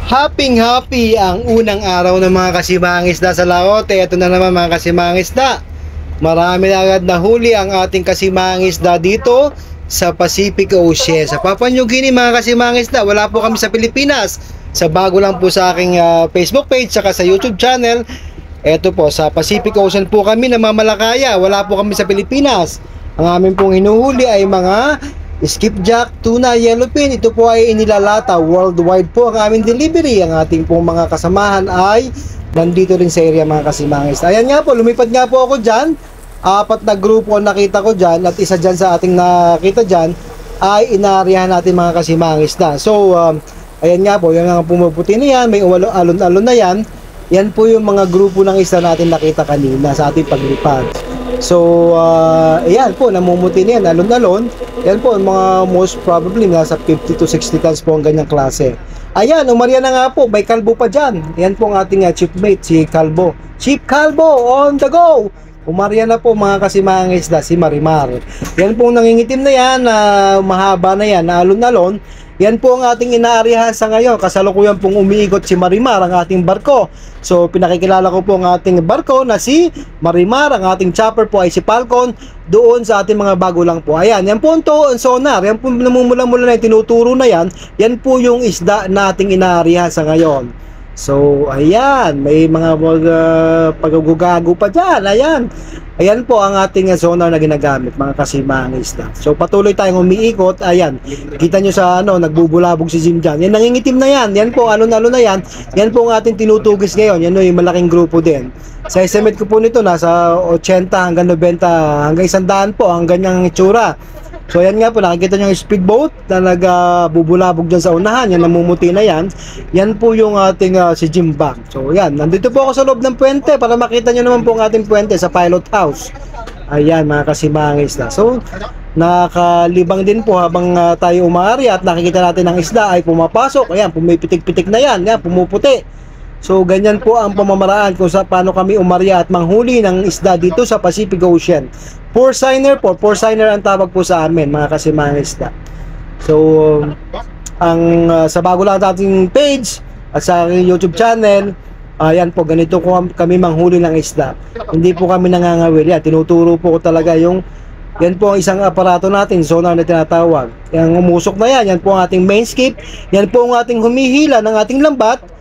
Happy ang unang araw ng mga kasimangisda sa laot. Ito na naman mga kasimangisda. Marami na agad nahuli ang ating kasimangisda dito sa Pacific Ocean. Sa Papua New Guinea mga kasimangisda, wala po kami sa Pilipinas. Sa bago lang po sa aking Facebook page saka sa YouTube channel. Ito po, sa Pacific Ocean po kami namamalakaya. Wala po kami sa Pilipinas. Ang amin pong hinuhuli ay mga skipjack, tuna, yellowfin. Ito po ay inilalata. Worldwide po ang aming delivery. Ang ating pong mga kasamahan ay nandito rin sa area mga kasimangis. Ayan nga po, lumipad nga po ako dyan. 4 na grupo ang nakita ko dyan. At isa dyan sa ating nakita dyan ay inaarihan natin mga kasimangis na. So, ayan nga po, yung mga pumuputi na yan, may alon-alon na yan. Yan po yung mga grupo ng isda natin nakita kanina sa ating paglipad. So, ayan po, namumuti na yan, alon-alon. Yan po, mga most probably nasa 50 to 60 tons po ang ganyang klase. Ayan, umarya na nga po, may kalbo pa dyan. Yan po ang ating chiefmate, si Kalbo. Chief Kalbo, on the go! Umarya na po mga kasimahang isda, si Marimar. Yan po nangingitim na yan, mahaba na yan, na alon-alon. Yan po ang ating inaarihan sa ngayon. Kasalukuyan pong umiikot si Marimar, ang ating barko. So, pinakikilala ko po ang ating barko na si Marimar. Ang ating chopper po ay si Falcon. Doon sa ating mga bago lang po. Ayan, yan po ang sonar. Yan po namumula-mula na yung tinuturo na yan. Yan po yung isda na ating inaarihan sa ngayon. So, ayan. May mga paggugago pa dyan. Ayan. Ayan po ang ating sonar na ginagamit, mga kasimahang isda. So, patuloy tayong umiikot. Ayan. Kita nyo sa nagbubulabog si Jim dyan. Yan, nangingitim na yan. Yan po, alon-alon na yan. Yan po ang ating tinutugis ngayon. Yan yung malaking grupo din. Sa estimate ko po nito, nasa 80 hanggang 90 hanggang 100 po ang ganyang itsura. So, yan nga po, nakikita nyo yung speedboat na nagbubulabog dyan sa unahan. Yan, namumuti na yan. Yan po yung ating si Jim Bag. So, yan. Nandito po ako sa loob ng puwente para makita nyo naman po ang ating puwente sa pilot house. Ayan, mga kasimahang isda. So, nakalibang din po habang tayo umaari at nakikita natin ang isda ay pumapasok. Ayan, pumipitik-pitik na yan. Yan, pumuputi. So, ganyan po ang pamamaraan kung sa paano kami umarya at manghuli ng isda dito sa Pacific Ocean. Porciner po, porciner ang tawag po sa amin, mga kasimahang isda. So, sa bago lang ating page at sa aking YouTube channel, ayan po, ganito ko kami manghuli ng isda. Hindi po kami nangangawil yan. Tinuturo po ko talaga yung, yan po ang isang aparato natin, sonar na tinatawag. Yung umusok na yan, yan po ang ating main skip. Yan po ang ating humihila ng ating lambat.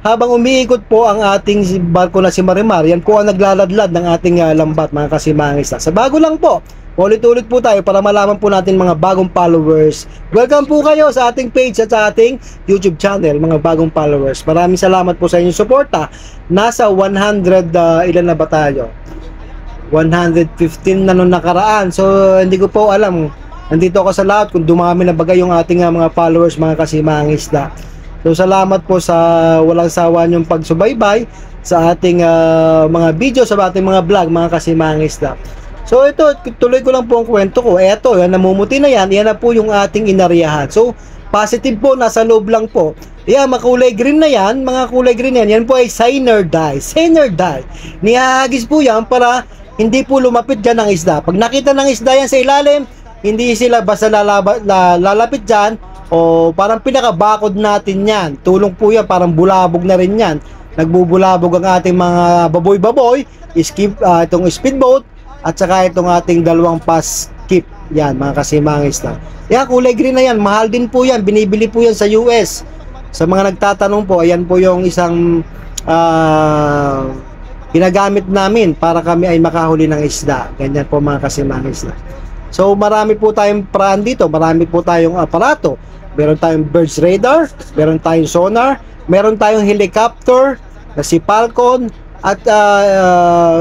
Habang umiikot po ang ating barko na si Marimar, yan po ang naglaladlad ng ating lambat, mga kasimahang isda. Sa bago lang po, ulit-ulit po tayo para malaman po natin mga bagong followers. Welcome po kayo sa ating page at sa ating YouTube channel, mga bagong followers. Maraming salamat po sa inyong suporta. Nasa 100, ilan na ba tayo? 115 na nung nakaraan. So, hindi ko po alam. Nandito ako sa lahat kung dumami na bagay yung ating mga followers, mga kasimahang isda. So, salamat po sa walang sawa niyong pagsubaybay sa ating mga video, sa ating mga vlog, mga kasimahang isda. So, ito, tuloy ko lang po ang kwento ko. Eto, yan, namumuti na yan. Yan na po yung ating inariyahan. So, positive po, nasa loob lang po. Yan, makulay green na yan. Mga kulay green yan. Yan po ay seiner dye. Seiner dye. Nihahagis po yan para hindi po lumapit dyan ang isda. Pag nakita ng isda yan sa ilalim, hindi sila basta lalapit dyan. O parang pinakabakod natin yan. Tulong po yan, parang bulabog na rin yan. Nagbubulabog ang ating mga baboy-baboy, itong speedboat, at saka itong ating dalawang pass skip. Yan, mga kasimahang isda. Yan, kulay green na yan. Mahal din po yan. Binibili po yan sa US. Sa mga nagtatanong po, ayan po yung isang ginagamit namin para kami ay makahuli ng isda. Ganyan po, mga kasimahang isda. So, marami po tayong paraan dito. Marami po tayong aparato. Meron tayong birds radar, meron tayong sonar, meron tayong helicopter na si Falcon, at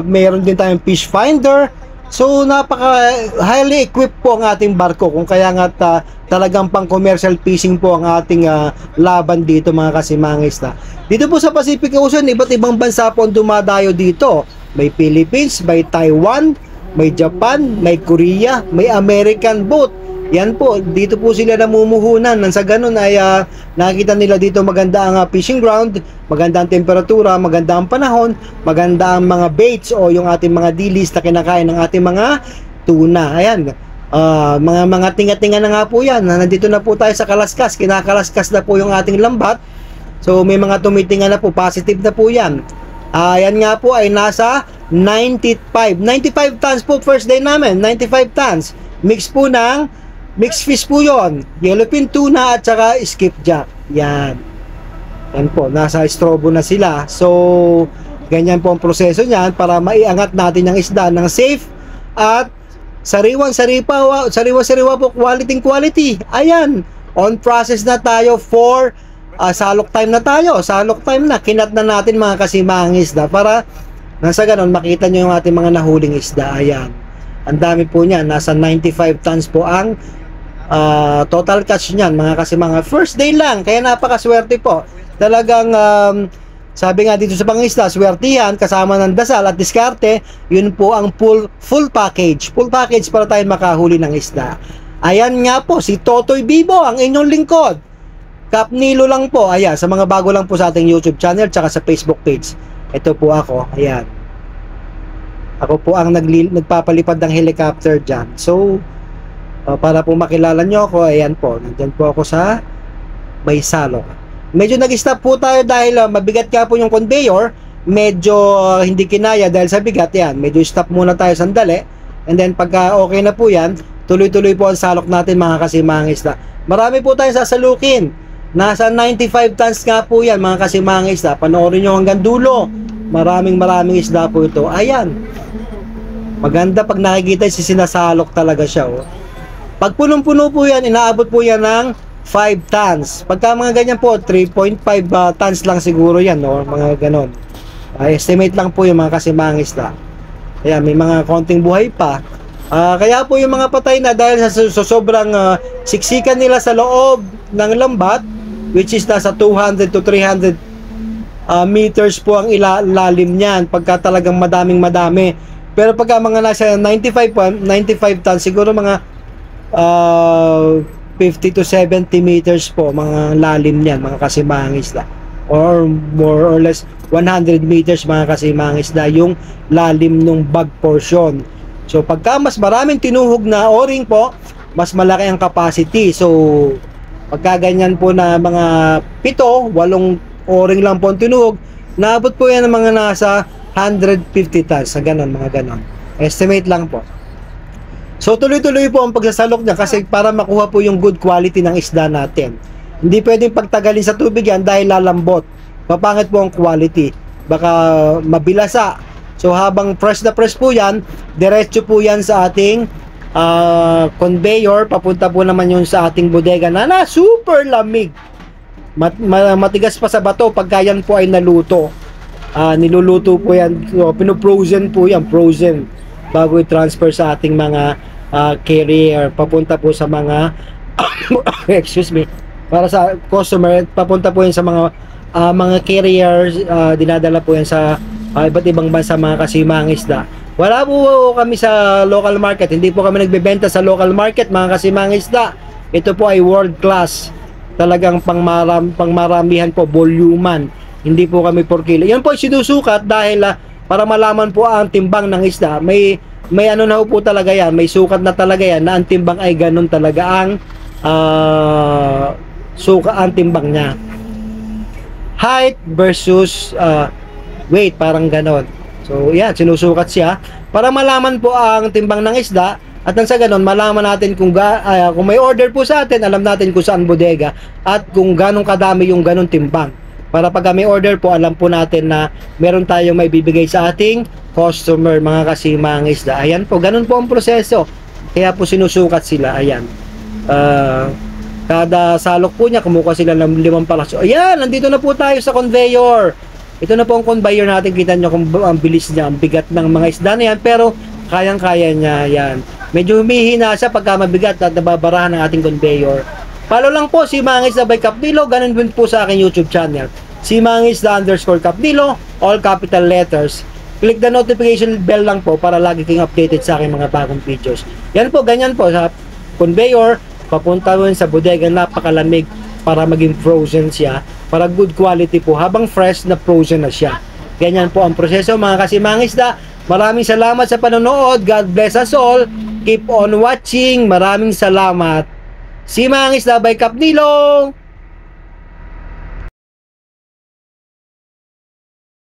meron din tayong fish finder. So, napaka highly equipped po ang ating barko, kung kaya nga talagang pang commercial fishing po ang ating laban dito, mga kasimahang isda. Dito po sa Pacific Ocean, iba't ibang bansa po ang dumadayo dito. May Philippines, may Taiwan, may Japan, may Korea, may American boat. Yan po, dito po sila namumuhunan. Nang sa ganun ay nakita nila dito maganda ang fishing ground, maganda ang temperatura, maganda ang panahon, maganda ang mga baits o yung ating mga dilis na kinakain ng ating mga tuna. Ayan, mga tinga-tinga na nga po yan. Nandito na po tayo sa Kalaskas, kinakalaskas na po yung ating lambat. So may mga tumitinga na po, positive na po yan. Yan nga po ay nasa 95 tons po first day namin, 95 tons. Mix po ng mixed fish po yon, yellowfin tuna at saka skipjack. Yan po, nasa strobo na sila. So ganyan po ang proseso niyan para maiangat natin ang isda ng safe at sariwa po, quality. Ayan, on process na tayo for salok time na tayo. Salok time na, kinat na natin mga kasimahang isda para nasa ganon makita nyo yung ating mga nahuling isda. Ayan, ang dami po niyan, nasa 95 tons po ang total catch niyan mga kasimahang. First day lang, kaya napakaswerte po. Talagang sabi nga dito sa pangisda, swertihan kasama ng dasal at diskarte, yun po ang full package para tayo makahuli ng isda. Ayan nga po, si Totoy Bibo, ang inyong lingkod. Kapnilo lang po, ayan, sa mga bago lang po sa ating YouTube channel tsaka sa Facebook page. Ito po ako, ayan. Ako po ang nagpapalipad ng helicopter dyan. So, para po makilala nyo ako, ayan po, nandyan po ako sa may salok. Medyo nag-stop po tayo dahil mabigat ka po yung conveyor. Medyo hindi kinaya dahil sa bigat yan. Medyo stop muna tayo sandali. And then pagka okay na po yan, tuloy-tuloy po ang salok natin mga kasimahang isda. Marami po tayong sasalukin. Nasa 95 tons nga po yan mga kasimahang isda. Panoorin nyo hanggang dulo. Maraming isda po ito. Ayan. Maganda pag nakikita si sinasalok talaga siya. Oh. Pag punong-puno po yan, inaabot po yan ng 5 tons. Pagka mga ganyan po, 3.5 tons lang siguro yan, no? Mga ganon. Estimate lang po yung mga kasimahang isda. Kaya may mga konting buhay pa. Kaya po yung mga patay na dahil sa sobrang siksikan nila sa loob ng lambat, which is nasa 200 to 300 meters po ang ilalim niyan pagka talagang madami. Pero pagka mga nasa 95 tons, siguro mga 50 to 70 meters po mga lalim niyan mga kasimahang isda, or more or less 100 meters mga kasimahang isda yung lalim ng bag portion. So pagka mas maraming tinuhog na o-ring po, mas malaki ang capacity. So pagka ganyan po na mga 7, 8 o-ring lang po ang tinuhog, naabot po yan ng mga nasa 150 tons sa ganon, mga ganon. Estimate lang po. So tuloy-tuloy po ang pagsasalok niya kasi para makuha po yung good quality ng isda natin. Hindi pwedeng pagtagalin sa tubig yan dahil lalambot. Mapangit po ang quality. Baka mabilasa. So habang fresh na fresh po yan, diretso po yan sa ating conveyor. Papunta po naman yun sa ating bodega na super lamig. Matigas pa sa bato pagka yan po ay naluto. Niluluto po yan. So, pinoprozen po yan. Frozen. Bago i-transfer sa ating mga carrier, papunta po sa mga excuse me, para sa customer, papunta po yan sa mga carriers, dinadala po yan sa iba't ibang bansa mga kasimahang isda. Wala po kami sa local market, hindi po kami nagbebenta sa local market mga kasimahang isda. Ito po ay world class, talagang pangmaramihan po, voluman, hindi po kami per kilo. Yan po ay sinusukat dahil para malaman po ang timbang ng isda. May ano na po talaga yan, may sukat na talaga yan na ang timbang ay ganun talaga ang ang timbang niya. Height versus weight, parang ganon. So yan, sinusukat siya para malaman po ang timbang ng isda at nang sa ganon malaman natin kung may order po sa atin, alam natin kung saan bodega at kung ganong kadami yung ganon timbang. Para pag may order po, alam po natin na meron tayong may bibigay sa ating customer mga kasimahang isda. Ayan po, ganun po ang proseso. Kaya po sinusukat sila. Ayan. Kada salok po niya, kumukuha sila ng 5 palaso. Ayan, nandito na po tayo sa conveyor. Ito na po ang conveyor natin. Kita nyo kung ang bilis niya, ang bigat ng mga isda na yan. Pero kayang-kaya niya. Ayan. Medyo humihina siya pagka mabigat at nababarahan ng ating conveyor. Follow lang po si Mangisda by Kapnilo. Ganun din po sa aking YouTube channel. Si Mangisda_Kapnilo, all capital letters. Click the notification bell lang po para lagi kayong updated sa aking mga bagong videos. Yan po, ganyan po sa conveyor. Papunta mo sa bodega, napakalamig para maging frozen siya. Para good quality po. Habang fresh na frozen na siya. Ganyan po ang proseso mga kasimangisda. Maraming salamat sa panonood. God bless us all. Keep on watching. Maraming salamat. Si Mangisda by Kapnilo.